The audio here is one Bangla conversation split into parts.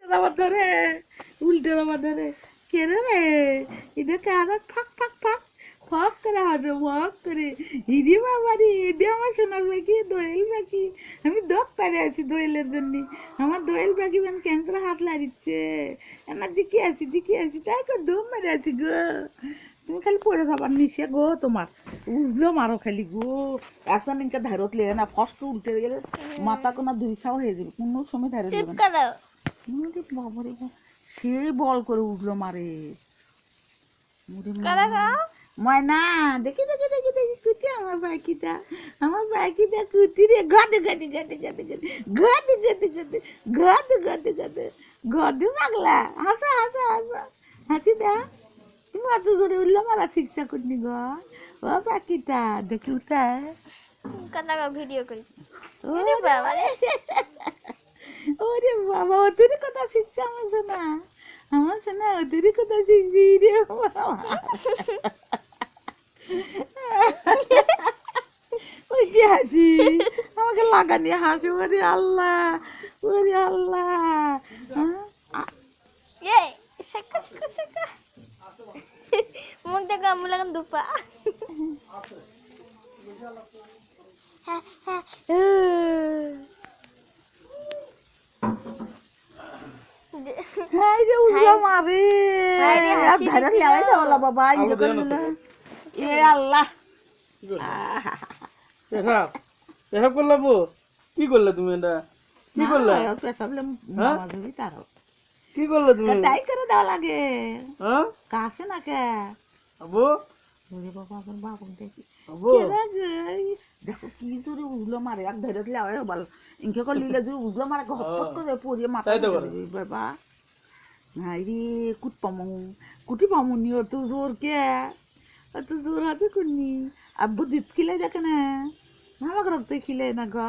আবার ধরে উল্টে আবার ধরে কেন রে এটা কারা ফাঁক ফাঁক ফাঁক ফক করে হাঁটো ফক করে ইদি বাবারি এদি আমার সোনার পাখি দোয়েল পাখি আমি দোক পারে আছি দোয়েলের জন্য আমার দোয়েল পাখি মানে ক্যাংকরা হাত লাগিচ্ছে আমার দিকে আছি তাই তো দম মেরে আছি গো তুমি খালি পড়ে যাবার নিচে গো তোমার উজলো মারো খালি গো এখন ইনকা ধারত লেগে না ফস্ট উল্টে গেলে মাথা কোনা দুই সাও হয়ে যাবে কোনো সময় ধারে দেবে না বাবারে সেই বল করে উঠলো মারে ময়না দেখি কুটি আমার পাখিটা কুটি রে গদে পাগলা হাসা হাসি দা তুমি অত জোরে উঠলো মারা শিক্ষা করনি গো ও পাখিটা দেখি উঠায় ভিডিও করি ওরে বাবা ওদের কথা শিখছে আমার শোনা ওদের কথা শিখছি রে ওই যে হাসি আমাকে লাগানি হাসি ওরে আল্লাহ মুখ দেখো আমি লাগান দুপা হাই রে উজলা মারে আর ধারে লাগাই দাও না বাবা ইয়ে করে এ আল্লাহ এসব করলা বো কি করলে তুমি এটা কি করলে পেশাবলে মামা ধরি তারও কি করলে তুমি তাই করে দেওয়া লাগে হ্যাঁ কাছে না কে আবু ওরে বাবা আমার বাবা দেখি আবু দেখো কি জোরে উজলো মারে এক ধরে লাগাই বল ইনকে কর লিলে জোরে উজলো মারে হপট করে পড়িয়ে মাথা বাবা হাই রে কুটি পামু নি অত জোর কে অত জোর হাতে করনি আব্বু দুধ খিলে দেখে না আমাকে রক্ত খিলে না গা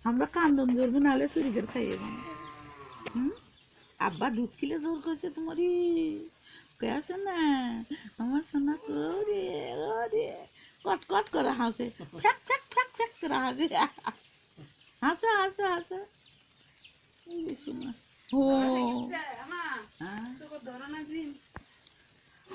আমরা কান্দন জোরবো নাহলে চুরি করে খাইয়ে আব্বা দুধ খিলে জোর করছে তোমারই আছে না আমার সোনা করে কট করে হাসে ফ্যাক করে হাসে ও